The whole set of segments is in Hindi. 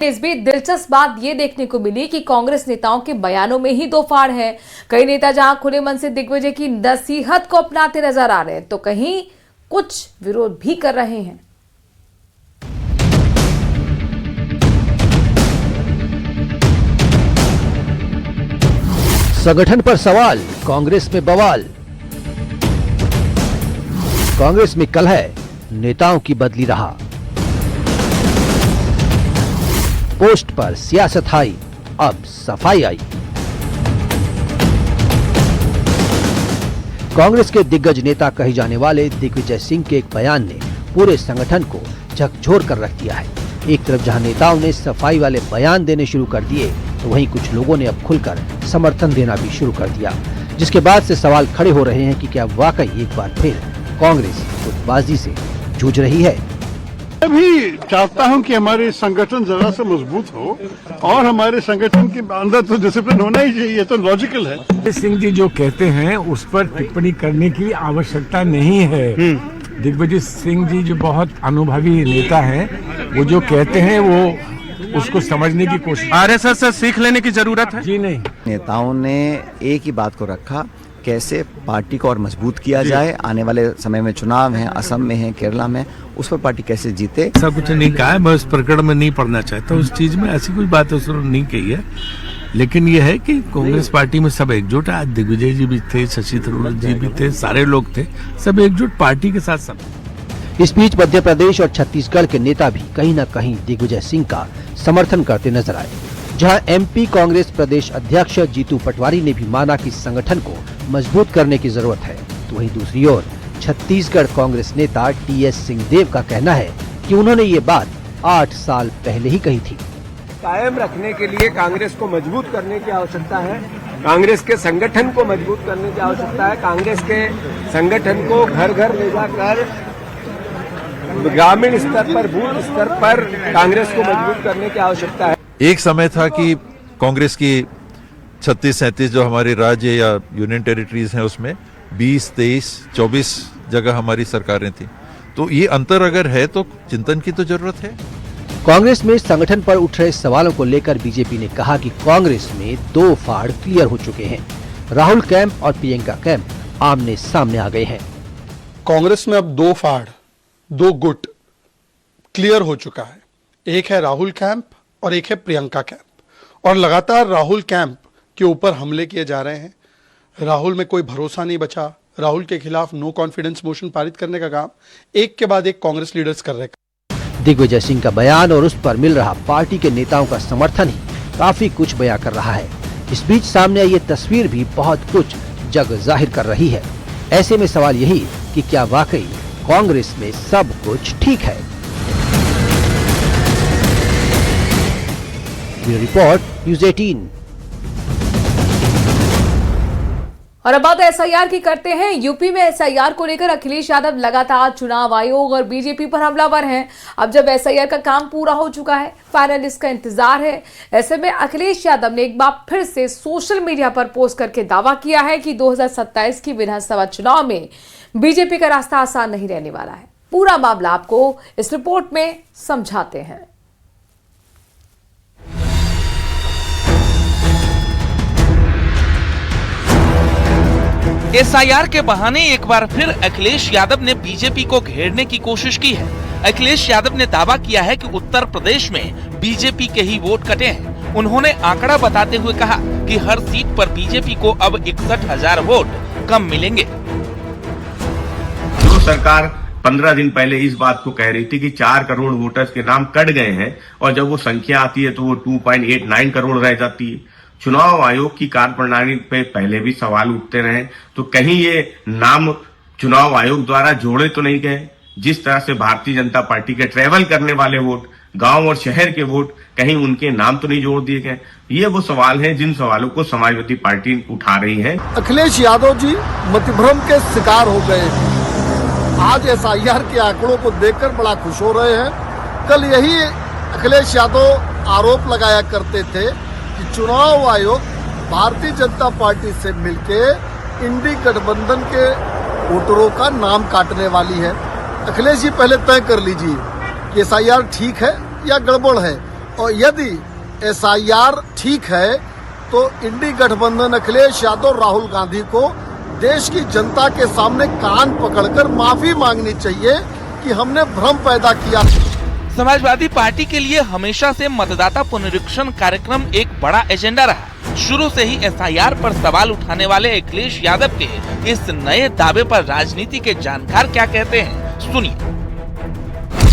इस बीच दिलचस्प बात ये देखने को मिली कि कांग्रेस नेताओं के बयानों में ही दो फाड़ है। कई नेता जहां खुले मन से दिग्विजय की नसीहत को अपनाते नजर आ रहे हैं, तो कहीं कुछ विरोध भी कर रहे हैं। संगठन पर सवाल, कांग्रेस में बवाल। कांग्रेस में कलह, नेताओं की बदली राह। पोस्ट पर सियासत हाई, अब सफाई आई। कांग्रेस के दिग्गज नेता कहे जाने वाले दिग्विजय सिंह के एक बयान ने पूरे संगठन को झकझोर कर रख दिया है। एक तरफ जहां नेताओं ने सफाई वाले बयान देने शुरू कर दिए, तो वहीं कुछ लोगों ने अब खुलकर समर्थन देना भी शुरू कर दिया, जिसके बाद से सवाल खड़े हो रहे हैं कि क्या वाकई एक बार फिर कांग्रेस गुटबाजी से जूझ रही है। मैं भी चाहता हूं कि हमारे संगठन जरा सा मजबूत हो और हमारे संगठन के अंदर तो डिसिप्लिन होना ही चाहिए, तो लॉजिकल है। सिंह जी जो कहते हैं उस पर टिप्पणी करने की आवश्यकता नहीं है। दिग्विजय सिंह जी जो बहुत अनुभवी नेता हैं, वो जो कहते हैं वो उसको समझने की कोशिश। आरएसएस से सीख लेने की जरूरत है। जी नहीं, नेताओं ने एक ही बात को रखा, कैसे पार्टी को और मजबूत किया जाए। आने वाले समय में चुनाव है, असम में है, केरला में, उस पर पार्टी कैसे जीते। ऐसा कुछ नहीं कहा है, मैं उस प्रकरण में नहीं पढ़ना चाहता। उस चीज में ऐसी कोई बात उसने नहीं कही है, लेकिन यह है कि कांग्रेस पार्टी में सब एकजुट है। आज दिग्विजय जी भी थे, शशि थरूर जी भी थे, सारे लोग थे, सब एकजुट पार्टी के साथ सब। इस बीच मध्य प्रदेश और छत्तीसगढ़ के नेता भी कहीं न कहीं दिग्विजय सिंह का समर्थन करते नजर आए। जहां एमपी कांग्रेस प्रदेश अध्यक्ष जीतू पटवारी ने भी माना कि संगठन को मजबूत करने की जरूरत है, तो वहीं दूसरी ओर छत्तीसगढ़ कांग्रेस नेता टीएस सिंहदेव का कहना है कि उन्होंने ये बात 8 साल पहले ही कही थी। कायम रखने के लिए कांग्रेस को मजबूत करने की आवश्यकता है, कांग्रेस के संगठन को मजबूत करने की आवश्यकता है, कांग्रेस के संगठन को घर घर ले जाकर ग्रामीण स्तर पर, बूथ स्तर पर कांग्रेस को मजबूत करने की आवश्यकता है। एक समय था कि कांग्रेस की 36-37 जो हमारे राज्य या यूनियन टेरिटरीज हैं, उसमें 20, 23, 24 जगह हमारी सरकारें थी। तो ये अंतर अगर है तो चिंतन की तो जरूरत है। कांग्रेस में संगठन पर उठ रहे सवालों को लेकर बीजेपी ने कहा कि कांग्रेस में दो फाड़ क्लियर हो चुके हैं। राहुल कैंप और प्रियंका कैंप आमने सामने आ गए हैं। कांग्रेस में अब दो फाड़, दो गुट क्लियर हो चुका है। एक है राहुल कैंप और एक है प्रियंका कैंप, और लगातार राहुल कैंप के ऊपर हमले किए जा रहे हैं। राहुल में कोई भरोसा नहीं बचा। राहुल के खिलाफ नो कॉन्फिडेंस मोशन पारित करने का काम एक के बाद एक कांग्रेस लीडर्स कर रहे हैं। दिग्विजय सिंह का बयान और उस पर मिल रहा पार्टी के नेताओं का समर्थन ही काफी कुछ बयां कर रहा है। इस बीच सामने आई ये तस्वीर भी बहुत कुछ जग जाहिर कर रही है। ऐसे में सवाल यही कि क्या वाकई कांग्रेस में सब कुछ ठीक है। Bureau report, news 18। और अब बात एसआईआर की करते हैं। यूपी में एसआईआर को लेकर अखिलेश यादव लगातार चुनाव आयोग और बीजेपी पर हमलावर हैं। अब जब एसआईआर का काम पूरा हो चुका है, फाइनल इसका इंतजार है। ऐसे में अखिलेश यादव ने एक बार फिर से सोशल मीडिया पर पोस्ट करके दावा किया है कि 2027 की विधानसभा चुनाव में बीजेपी का रास्ता आसान नहीं रहने वाला है। पूरा मामला आपको इस रिपोर्ट में समझाते हैं। एसआईआर के बहाने एक बार फिर अखिलेश यादव ने बीजेपी को घेरने की कोशिश की है। अखिलेश यादव ने दावा किया है कि उत्तर प्रदेश में बीजेपी के ही वोट कटे हैं। उन्होंने आंकड़ा बताते हुए कहा कि हर सीट पर बीजेपी को अब 61,000 वोट कम मिलेंगे। जो सरकार 15 दिन पहले इस बात को कह रही थी कि 4 करोड़ वोटर्स के नाम कट गए हैं, और जब वो संख्या आती है तो वो 2.89 करोड़ रह जाती है। चुनाव आयोग की कार्यप्रणाली पे पहले भी सवाल उठते रहे, तो कहीं ये नाम चुनाव आयोग द्वारा जोड़े तो नहीं गए। जिस तरह से भारतीय जनता पार्टी के ट्रेवल करने वाले वोट, गांव और शहर के वोट, कहीं उनके नाम तो नहीं जोड़ दिए गए। ये वो सवाल हैं जिन सवालों को समाजवादी पार्टी उठा रही है। अखिलेश यादव जी मतिभ्रम के शिकार हो गए। आज एसआईआर के आंकड़ों को देखकर बड़ा खुश हो रहे हैं। कल यही अखिलेश यादव आरोप लगाया करते थे कि चुनाव आयोग भारतीय जनता पार्टी से मिलके इंडी गठबंधन के वोटरों का नाम काटने वाली है। अखिलेश जी पहले तय कर लीजिए कि एसआईआर ठीक है या गड़बड़ है, और यदि SIR ठीक है तो इंडी गठबंधन अखिलेश यादव राहुल गांधी को देश की जनता के सामने कान पकड़कर माफी मांगनी चाहिए कि हमने भ्रम पैदा किया। समाजवादी पार्टी के लिए हमेशा से मतदाता पुनरीक्षण कार्यक्रम एक बड़ा एजेंडा रहा। शुरू से ही SIR पर सवाल उठाने वाले अखिलेश यादव के इस नए दावे पर राजनीति के जानकार क्या कहते हैं, सुनिए।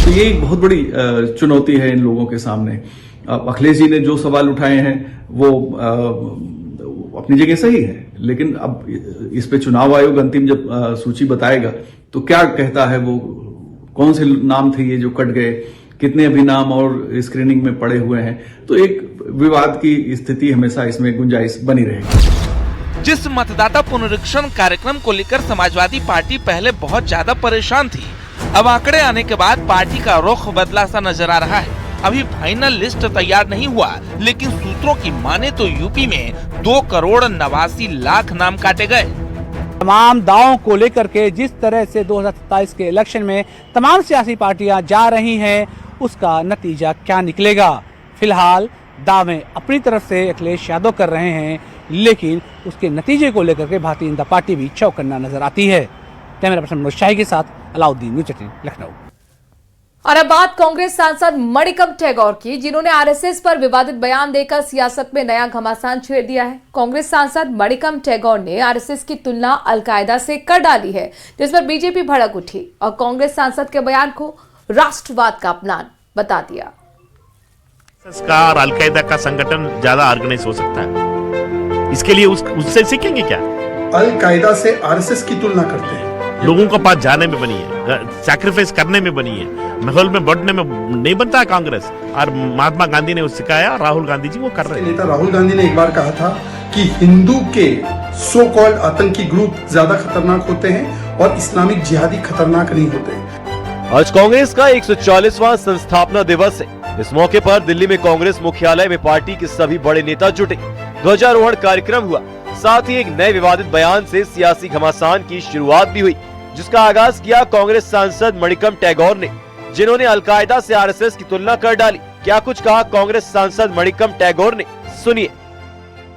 तो ये एक बहुत बड़ी चुनौती है इन लोगों के सामने। अखिलेश जी ने जो सवाल उठाए हैं वो अपनी जगह सही है, लेकिन अब इस पे चुनाव आयोग अंतिम जब सूची बताएगा तो क्या कहता है, वो कौन से नाम थे ये जो कट गए, कितने अभी नाम और स्क्रीनिंग में पड़े हुए हैं, तो एक विवाद की स्थिति हमेशा इसमें गुंजाइश बनी रहेगी। जिस मतदाता पुनरीक्षण कार्यक्रम को लेकर समाजवादी पार्टी पहले बहुत ज्यादा परेशान थी, अब आंकड़े आने के बाद पार्टी का रुख बदला सा नजर आ रहा है। अभी फाइनल लिस्ट तैयार नहीं हुआ, लेकिन सूत्रों की माने तो यूपी में 2,89,00,000 नाम काटे गए। तमाम दावों को लेकर के जिस तरह से 2027 के इलेक्शन में तमाम सियासी पार्टियां जा रही हैं, उसका नतीजा क्या निकलेगा। फिलहाल दावे अपनी तरफ से अखिलेश यादव कर रहे हैं, लेकिन उसके नतीजे को लेकर के भारतीय जनता पार्टी भी चौकन्ना नजर आती है। कैमरा पर्सन मनोज शाही के साथ अलाउद्दीन, न्यूज़ 18 लखनऊ। और अब बात कांग्रेस सांसद मणिकम टैगोर की, जिन्होंने RSS पर विवादित बयान देकर सियासत में नया घमासान छेड़ दिया है। कांग्रेस सांसद मणिकम टैगोर ने RSS की तुलना अलकायदा से कर डाली है, जिस पर बीजेपी भड़क उठी और कांग्रेस सांसद के बयान को राष्ट्रवाद का अपमान बता दिया। का और अलकायदा का संगठन ज्यादा ऑर्गेनाइज हो सकता है, इसके लिए उससे सीखेंगे क्या? अलकायदा से RSS की तुलना करते हैं, लोगों को पास जाने में बनी है, सैक्रिफाइस करने में बनी है, माहौल में बढ़ने में नहीं बनता है कांग्रेस। और महात्मा गांधी ने सिखाया, राहुल गांधी जी वो कर रहे हैं। नेता राहुल गांधी ने एक बार कहा था कि हिंदू के सो कॉल्ड आतंकी ग्रुप ज्यादा खतरनाक होते हैं और इस्लामिक जिहादी खतरनाक नहीं होते। आज कांग्रेस का 140वां संस्थापना दिवस है। इस मौके पर दिल्ली में कांग्रेस मुख्यालय में पार्टी के सभी बड़े नेता जुटे, ध्वजारोहण कार्यक्रम हुआ, साथ ही एक नए विवादित बयान से सियासी घमासान की शुरुआत भी हुई, जिसका आगाज किया कांग्रेस सांसद मणिकम टैगोर ने, जिन्होंने अलकायदा से RSS की तुलना कर डाली। क्या कुछ कहा कांग्रेस सांसद मणिकम टैगोर ने, सुनिए।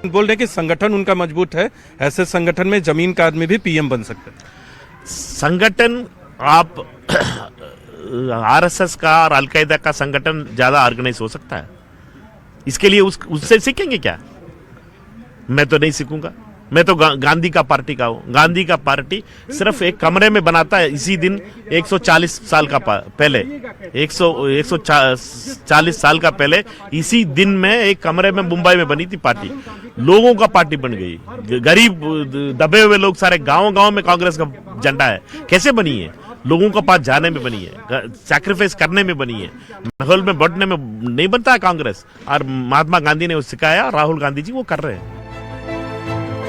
बोल रहे कि संगठन उनका मजबूत है, ऐसे संगठन में जमीन का आदमी भी PM बन सकता है। संगठन आप RSS का और अलकायदा का संगठन ज्यादा ऑर्गेनाइज हो सकता है, इसके लिए उससे सीखेंगे क्या? मैं तो नहीं सीखूंगा। मैं तो गांधी का पार्टी का हूँ। गांधी का पार्टी सिर्फ एक कमरे में बनाता है। इसी दिन 140 साल का पहले 140 साल का पहले इसी दिन में एक कमरे में मुंबई में बनी थी पार्टी। लोगों का पार्टी बन गई। गरीब दबे हुए लोग सारे गांव-गांव में कांग्रेस का झंडा है। कैसे बनी है? लोगों के पास जाने में बनी है, सैक्रिफाइस करने में बनी है, माहौल में बढ़ने में नहीं बनता है कांग्रेस। और महात्मा गांधी ने वो सिखाया, राहुल गांधी जी वो कर रहे हैं।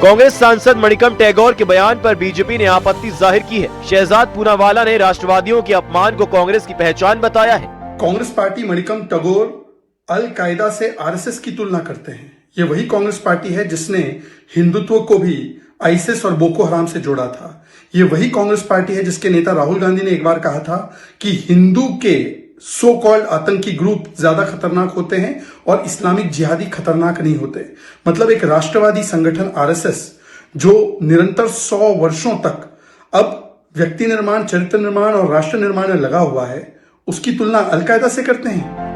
कांग्रेस सांसद मणिकम टैगोर के बयान पर बीजेपी ने आपत्ति जाहिर की है। शहजाद पूनावाला ने राष्ट्रवादियों के अपमान को कांग्रेस की पहचान बताया है। कांग्रेस पार्टी मणिकम टैगोर अलकायदा से RSS की तुलना करते हैं। ये वही कांग्रेस पार्टी है जिसने हिंदुत्व को भी ISIS और बोको हराम से जोड़ा था। ये वही कांग्रेस पार्टी है जिसके नेता राहुल गांधी ने एक बार कहा था कि हिंदू के सो कॉल्ड आतंकी ग्रुप ज्यादा खतरनाक होते हैं और इस्लामिक जिहादी खतरनाक नहीं होते। मतलब एक राष्ट्रवादी संगठन RSS जो निरंतर 100 वर्षों तक अब व्यक्ति निर्माण, चरित्र निर्माण और राष्ट्र निर्माण में लगा हुआ है, उसकी तुलना अलकायदा से करते हैं।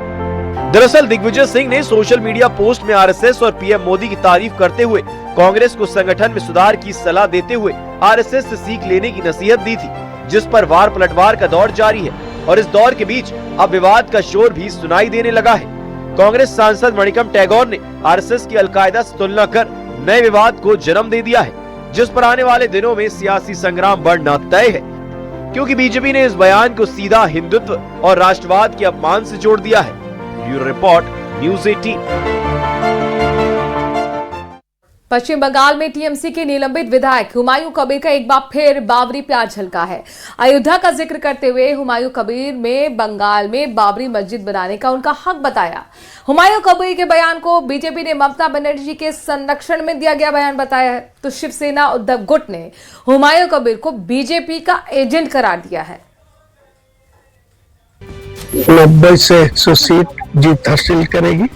दरअसल दिग्विजय सिंह ने सोशल मीडिया पोस्ट में RSS और PM मोदी की तारीफ करते हुए कांग्रेस को संगठन में सुधार की सलाह देते हुए RSS से सीख लेने की नसीहत दी थी, जिस पर वार पलटवार का दौर जारी है और इस दौर के बीच अब विवाद का शोर भी सुनाई देने लगा है। कांग्रेस सांसद मणिकम टैगोर ने RSS की अलकायदा से तुलना कर नए विवाद को जन्म दे दिया है, जिस पर आने वाले दिनों में सियासी संग्राम बढ़ना तय है, क्योंकि बीजेपी ने इस बयान को सीधा हिंदुत्व और राष्ट्रवाद के अपमान से जोड़ दिया है। Bureau report, news 18। पश्चिम बंगाल में TMC के निलंबित विधायक हुमायूं कबीर का एक बार फिर बाबरी प्यार झलका है। अयोध्या का जिक्र करते हुए हुमायूं कबीर में बंगाल में बाबरी मस्जिद बनाने का उनका हक बताया। हुमायूं कबीर के बयान को बीजेपी ने ममता बनर्जी के संरक्षण में दिया गया बयान बताया है, तो शिवसेना उद्धव गुट ने हुमायूं कबीर को बीजेपी का एजेंट करार दिया है। 90 से 100 सीट जीत हासिल करेगी।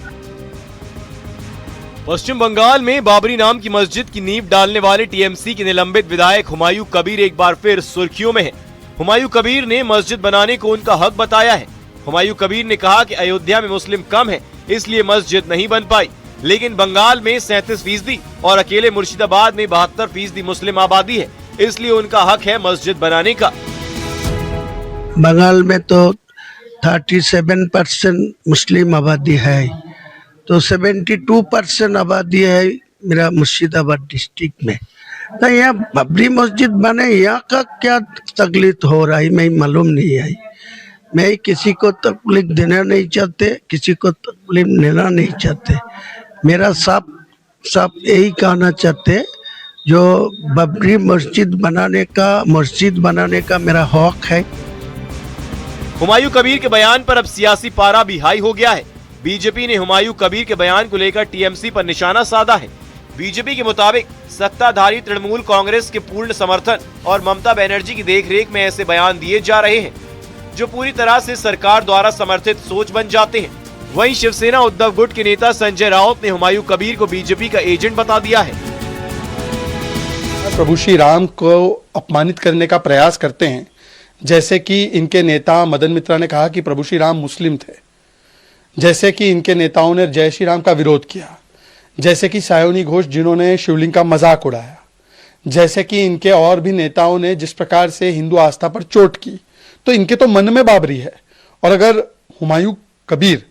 पश्चिम बंगाल में बाबरी नाम की मस्जिद की नींव डालने वाले टीएमसी के निलंबित विधायक हुमायूं कबीर एक बार फिर सुर्खियों में है। हुमायूं कबीर ने मस्जिद बनाने को उनका हक बताया है। हुमायूं कबीर ने कहा कि अयोध्या में मुस्लिम कम है, इसलिए मस्जिद नहीं बन पाई, लेकिन बंगाल में 37% और अकेले मुर्शिदाबाद में 72% मुस्लिम आबादी है, इसलिए उनका हक है मस्जिद बनाने का। बंगाल में तो 37% मुस्लिम आबादी है, तो 72% आबादी है मेरा मुर्शिदाबाद डिस्ट्रिक्ट में। तो यहाँ बाबरी मस्जिद बने, यहाँ का क्या तकलीफ हो रहा है मैं मालूम नहीं है। मैं किसी को तकलीफ देना नहीं चाहते, किसी को तकलीफ लेना नहीं चाहते। मेरा साफ यही कहना चाहते, जो बाबरी मस्जिद बनाने का मेरा हक है। हुमायूं कबीर के बयान पर अब सियासी पारा भी हाई हो गया है। बीजेपी ने हुमायूं कबीर के बयान को लेकर टीएमसी पर निशाना साधा है। बीजेपी के मुताबिक सत्ताधारी तृणमूल कांग्रेस के पूर्ण समर्थन और ममता बनर्जी की देखरेख में ऐसे बयान दिए जा रहे हैं जो पूरी तरह से सरकार द्वारा समर्थित सोच बन जाते हैं। वहीं शिवसेना उद्धव गुट के नेता संजय राउत ने हुमायूं कबीर को बीजेपी का एजेंट बता दिया है। प्रभु श्री राम को अपमानित करने का प्रयास करते हैं, जैसे कि इनके नेता मदन मित्रा ने कहा कि प्रभु श्री राम मुस्लिम थे, जैसे कि इनके नेताओं ने जय श्री राम का विरोध किया, जैसे कि सायोनी घोष जिन्होंने शिवलिंग का मजाक उड़ाया, जैसे कि इनके और भी नेताओं ने जिस प्रकार से हिंदू आस्था पर चोट की, तो इनके तो मन में बाबरी है। और अगर हुमायूं कबीर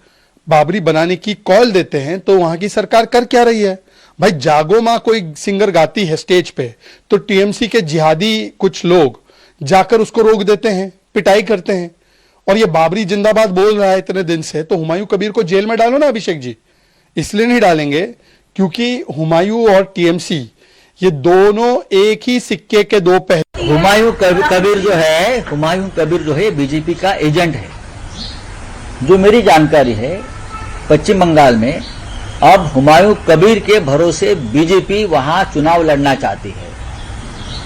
बाबरी बनाने की कॉल देते हैं तो वहां की सरकार कर क्या रही है? भाई जागो माँ कोई सिंगर गाती है स्टेज पे, तो टीएमसी के जिहादी कुछ लोग जाकर उसको रोक देते हैं, पिटाई करते हैं, और ये बाबरी जिंदाबाद बोल रहा है इतने दिन से, तो हुमायूं कबीर को जेल में डालो ना अभिषेक जी। इसलिए नहीं डालेंगे क्योंकि हुमायूं और टीएमसी ये दोनों एक ही सिक्के के दो पहलू। हुमायूं कबीर जो है बीजेपी का एजेंट है। जो मेरी जानकारी है, पश्चिम बंगाल में अब हुमायूं कबीर के भरोसे बीजेपी वहां चुनाव लड़ना चाहती है।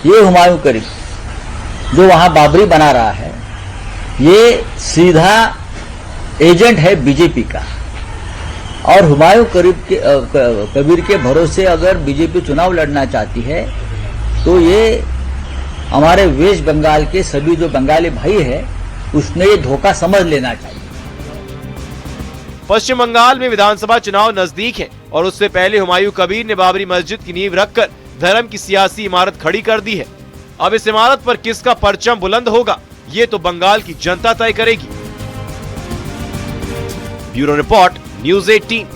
ये हुमायूं कबीर जो वहां बाबरी बना रहा है, ये सीधा एजेंट है बीजेपी का। और हुमायूं कबीर के भरोसे अगर बीजेपी चुनाव लड़ना चाहती है तो ये हमारे वेस्ट बंगाल के सभी जो बंगाली भाई है उसने ये धोखा समझ लेना चाहिए। पश्चिम बंगाल में विधानसभा चुनाव नजदीक है और उससे पहले हुमायूं कबीर ने बाबरी मस्जिद की नींव रखकर धर्म की सियासी इमारत खड़ी कर दी है। अब इस इमारत पर किसका परचम बुलंद होगा, ये तो बंगाल की जनता तय करेगी। Bureau report, news 18।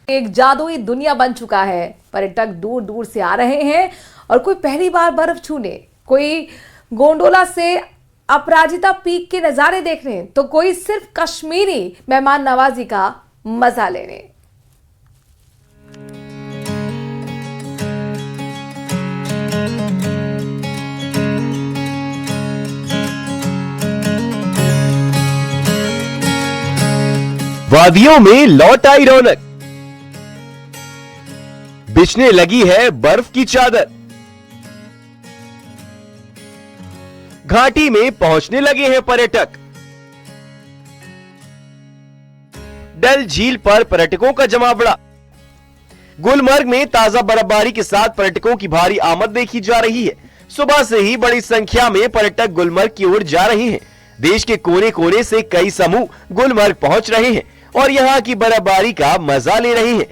एक जादुई दुनिया बन चुका है। पर्यटक दूर दूर से आ रहे हैं और कोई पहली बार बर्फ छूने, कोई गोंडोला से अपराजिता पीक के नजारे देखने, तो कोई सिर्फ कश्मीरी मेहमान नवाजी का मजा लेने। वादियों में लौट आई रौनक, बिछने लगी है बर्फ की चादर, घाटी में पहुंचने लगे हैं पर्यटक। डल झील पर पर्यटकों का जमावड़ा। गुलमर्ग में ताजा बर्फबारी के साथ पर्यटकों की भारी आमद देखी जा रही है। सुबह से ही बड़ी संख्या में पर्यटक गुलमर्ग की ओर जा रहे हैं। देश के कोने कोने से कई समूह गुलमर्ग पहुंच रहे हैं और यहां की बर्फबारी का मजा ले रहे हैं।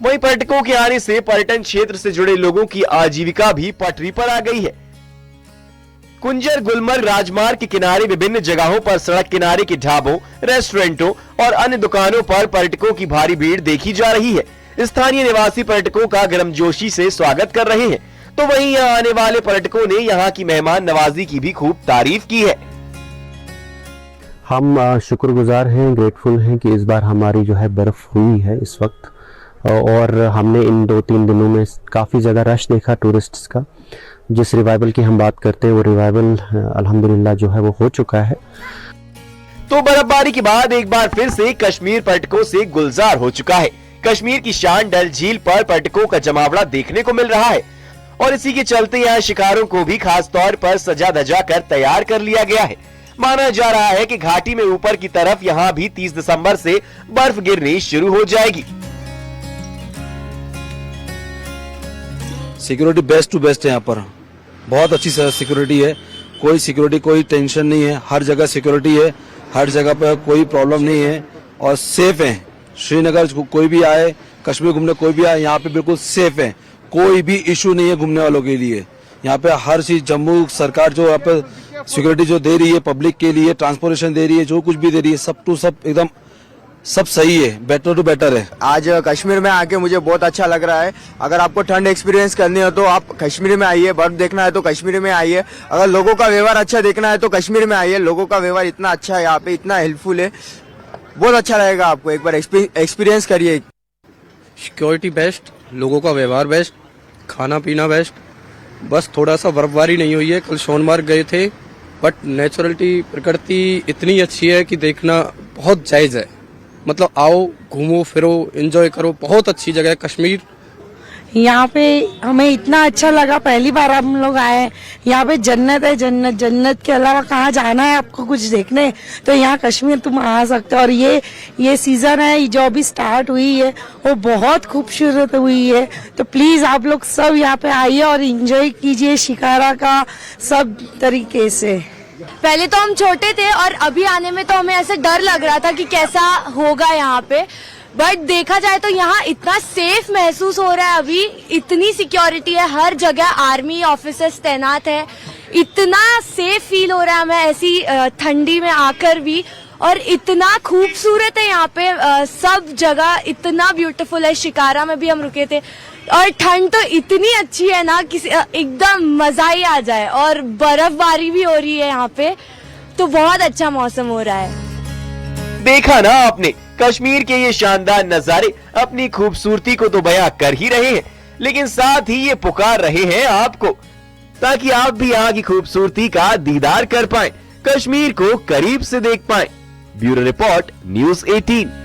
वहीं पर्यटकों के आने से पर्यटन क्षेत्र से जुड़े लोगों की आजीविका भी पटरी पर आ गई है। कुंजर गुलमर्ग राजमार्ग के किनारे विभिन्न जगहों पर सड़क किनारे के ढाबों, रेस्टोरेंटों और अन्य दुकानों पर पर्यटकों की भारी भीड़ देखी जा रही है। स्थानीय निवासी पर्यटकों का गर्मजोशी से स्वागत कर रहे हैं, तो वहीं यहाँ आने वाले पर्यटकों ने यहाँ की मेहमान नवाजी की भी खूब तारीफ की है। हम शुक्रगुजार हैं, ग्रेटफुल हैं कि इस बार हमारी जो है बर्फ हुई है इस वक्त, और हमने इन 2-3 दिनों में काफ़ी ज़्यादा रश देखा टूरिस्ट्स का। जिस रिवाइवल की हम बात करते हैं वो रिवाइवल अल्हम्दुलिल्लाह जो है वो हो चुका है। तो बर्फबारी के बाद एक बार फिर से कश्मीर पर्यटकों से गुलजार हो चुका है। कश्मीर की शान डल झील पर पर्यटकों का जमावड़ा देखने को मिल रहा है और इसी के चलते यहाँ शिकारों को भी खास तौर पर सजा धजा कर तैयार कर लिया गया है। माना जा रहा है कि घाटी में ऊपर की तरफ यहाँ भी 30 दिसंबर से बर्फ गिरनी शुरू हो जाएगी। सिक्योरिटी बेस्ट टू बेस्ट है, यहाँ पर बहुत अच्छी सिक्योरिटी है, कोई सिक्योरिटी कोई टेंशन नहीं है, हर जगह सिक्योरिटी है, हर जगह पर कोई प्रॉब्लम नहीं है और सेफ है। श्रीनगर कोई भी आए, कश्मीर घूमने कोई भी आए, यहाँ पे बिल्कुल सेफ है, कोई भी इशू नहीं है घूमने वालों के लिए। यहाँ पे हर चीज जम्मू सरकार जो यहाँ पे सिक्योरिटी जो दे रही है पब्लिक के लिए, ट्रांसपोर्टेशन दे रही है, जो कुछ भी दे रही है, सब टू सब एकदम सब सही है, बेटर टू बेटर है। आज कश्मीर में आके मुझे बहुत अच्छा लग रहा है। अगर आपको ठंड एक्सपीरियंस करनी हो तो आप कश्मीर में आइए, बर्फ देखना है तो कश्मीर में आइए, अगर लोगों का व्यवहार अच्छा देखना है तो कश्मीर में आइए। लोगों का व्यवहार इतना अच्छा है, यहाँ पे इतना हेल्पफुल है, बहुत अच्छा लगेगा आपको, एक बार एक्सपीरियंस करिए। सिक्योरिटी बेस्ट, लोगों का व्यवहार बेस्ट, खाना पीना बेस्ट, बस थोड़ा सा बर्फबारी नहीं हुई है। कल सोनमार्ग गए थे, बट नेचुरलिटी प्रकृति इतनी अच्छी है कि देखना बहुत जायज है। मतलब आओ, घूमो फिरो, एंजॉय करो, बहुत अच्छी जगह है कश्मीर। यहाँ पे हमें इतना अच्छा लगा, पहली बार हम लोग आए। यहाँ पे जन्नत है, जन्नत। जन्नत के अलावा कहाँ जाना है आपको कुछ देखने, तो यहाँ कश्मीर तुम आ सकते हो। और ये सीजन है जो अभी स्टार्ट हुई है वो बहुत खूबसूरत हुई है, तो प्लीज आप लोग सब यहाँ पे आइए और एंजॉय कीजिए शिकारा का सब तरीके से। पहले तो हम छोटे थे और अभी आने में तो हमें ऐसे डर लग रहा था कि कैसा होगा यहाँ पे, बट देखा जाए तो यहाँ इतना सेफ महसूस हो रहा है। अभी इतनी सिक्योरिटी है, हर जगह आर्मी ऑफिसर्स तैनात है, इतना सेफ फील हो रहा है हमें ऐसी ठंडी में आकर भी। और इतना खूबसूरत है यहाँ पे, सब जगह इतना ब्यूटीफुल है। शिकारा में भी हम रुके थे और ठंड तो इतनी अच्छी है ना, किसी एकदम मजा ही आ जाए। और बर्फबारी भी हो रही है यहाँ पे, तो बहुत अच्छा मौसम हो रहा है। देखा ना आपने, कश्मीर के ये शानदार नजारे अपनी खूबसूरती को तो बयां कर ही रहे हैं, लेकिन साथ ही ये पुकार रहे हैं आपको, ताकि आप भी यहाँ की खूबसूरती का दीदार कर पाएं, कश्मीर को करीब से देख पाएं। Bureau report, news 18।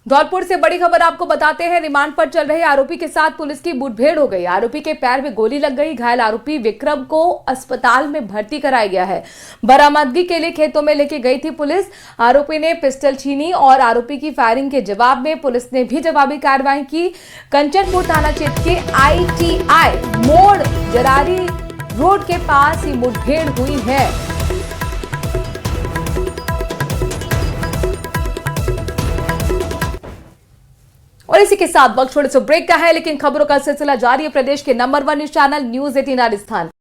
धौलपुर से बड़ी खबर आपको बताते हैं। रिमांड पर चल रहे आरोपी के साथ पुलिस की मुठभेड़ हो गई। आरोपी के पैर में गोली लग गई। घायल आरोपी विक्रम को अस्पताल में भर्ती कराया गया है। बरामदगी के लिए खेतों में लेके गई थी पुलिस। आरोपी ने पिस्टल छीनी और आरोपी की फायरिंग के जवाब में पुलिस ने भी जवाबी कार्रवाई की। कंचनपुर थाना क्षेत्र के ITI मोड़ जरारी रोड के पास ही मुठभेड़ हुई है। और इसी के साथ वक्त थोड़े से ब्रेक का है, लेकिन खबरों का सिलसिला जारी है। प्रदेश के number 1 news channel news 18 Rajasthan